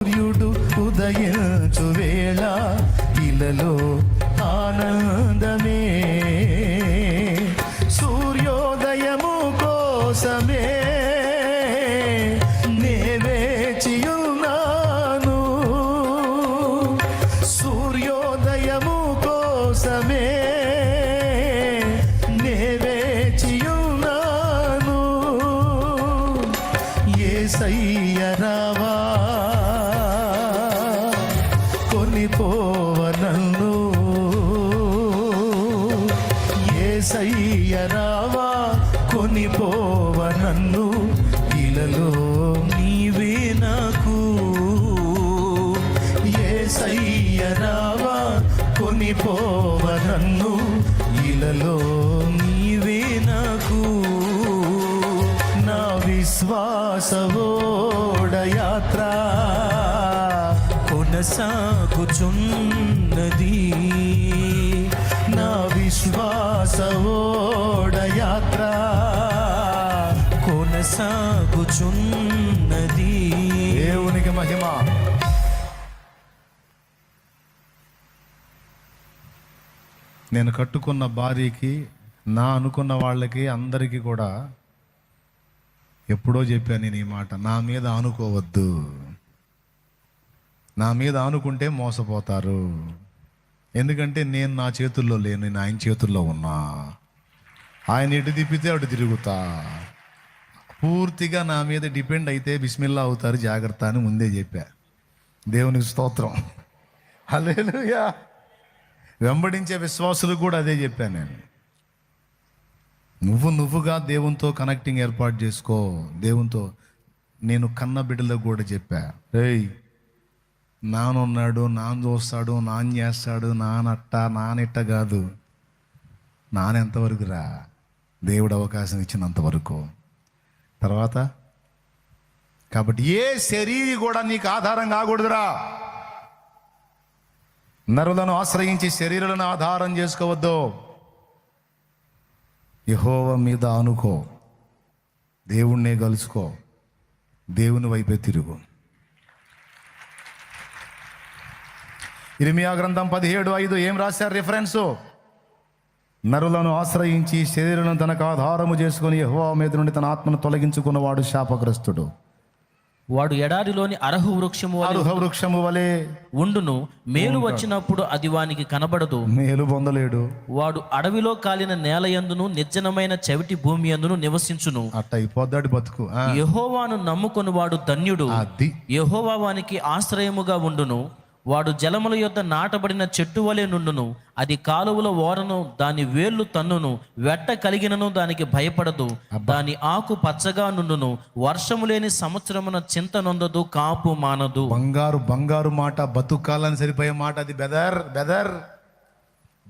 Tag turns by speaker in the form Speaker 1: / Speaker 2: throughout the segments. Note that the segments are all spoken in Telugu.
Speaker 1: సూర్యుడు ఉదయించు వేళ ఇలలో ఆనందమే, సూర్యోదయము కోసమే నే వేచియున్నాను, సూర్యోదయము కోసమే నే వేచియున్నాను. యేసయ్య రావా కొనిపోవ నన్ను, యేసయ్య రావా కొనిపోవ నన్ను, ఇలలో నీవే నాకు. యేసయ్య రావా కొనిపోవ నన్ను, ఇలలో నీవే నాకు. నా విశ్వాసవోడ యాత్ర కొనసాగుచున్నది, నా విశ్వాసవోడ యాత్ర కొనసాగుచున్నది. దేవునికి మహిమ. నేను కట్టుకున్న భార్యకి, నా అనుకున్న వాళ్ళకి, అందరికీ కూడా ఎప్పుడో చెప్పాను నేను ఈ మాట, నా మీద ఆనుకోవద్దు, నా మీద ఆనుకుంటే మోసపోతారు. ఎందుకంటే నేను నా చేతుల్లో లేను, నేను ఆయన చేతుల్లో ఉన్నా. ఆయన ఎటు తిప్పితే అటు తిరుగుతా. పూర్తిగా నా మీద డిపెండ్ అయితే బిస్మిల్లా అవుతారు, జాగ్రత్త అని ముందే చెప్పా. దేవునికి స్తోత్రం, హల్లెలూయా. వెంబడించే విశ్వాసులకు కూడా అదే చెప్పాను నేను. నువ్వుగా దేవునితో కనెక్టింగ్ ఏర్పాటు చేసుకో. దేవునితో నేను కన్న బిడ్డలకు కూడా చెప్పా, ఏయ్ నానున్నాడు, నాన్న చూస్తాడు, నాన్న చేస్తాడు, నానట్ట నానిట్ట కాదు, నానెంతవరకు రా, దేవుడు అవకాశం ఇచ్చినంతవరకు. తర్వాత కాబట్టి ఏ శరీరి కూడా నీకు ఆధారం కాకూడదురా. నరులను ఆశ్రయించి శరీరాలను ఆధారం చేసుకోవద్దు. యెహోవా మీద ఆనుకో, దేవుణ్ణే కలుసుకో, దేవుని వైపే తిరుగు. ఇర్మియా గ్రంథం 17:5 ఏం రాశారు రిఫరెన్సు? నరులను ఆశ్రయించి శరీరం తనకు ఆధారము చేసుకుని యెహోవా మీద నుండి తన ఆత్మను తొలగించుకున్నవాడు శాపగ్రస్తుడు.
Speaker 2: వాడు ఎడారిలోని అరహు వృక్షము వలె ఉండును, మేలు వచ్చినప్పుడు అది వానికి కనబడదు,
Speaker 1: మేలు పొందలేడు.
Speaker 2: వాడు అడవిలో కాలిన నేల యందును నిర్జనమైన చెవిటి భూమి యందును నివసించును.
Speaker 1: అట్ట అయిపోద్దాడు బతుకు.
Speaker 2: యెహోవాను నమ్ముకొని వాడు ధన్యుడు, యెహోవా వానికి ఆశ్రయముగా ఉండును. వాడు జలముల యొద్ద నాటబడిన చెట్టు వలె నుండును, అది కాలువల ఓరను, దాని వేళ్ళు తన్నును, వెట్ట కలిగినను దానికి భయపడదు, దాని ఆకు పచ్చగా నుండును, వర్షము లేని సంవత్సరమున చింత నొందదు, కాపు మానదు.
Speaker 1: బంగారు మాట, బతుకాలని సరిపోయే మాట అది.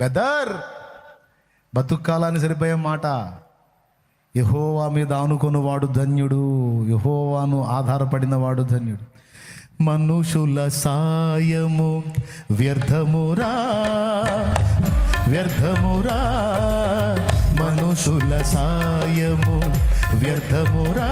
Speaker 1: బెదర్ బతుకాలని సరిపోయే మాట. యెహోవా మీద ఆనుకొని వాడు ధన్యుడు, యెహోవాను ఆధారపడిన వాడు ధన్యుడు. మనుషుల సాయము వ్యర్థమురా, మనుషుల సాయము వ్యర్థమురా.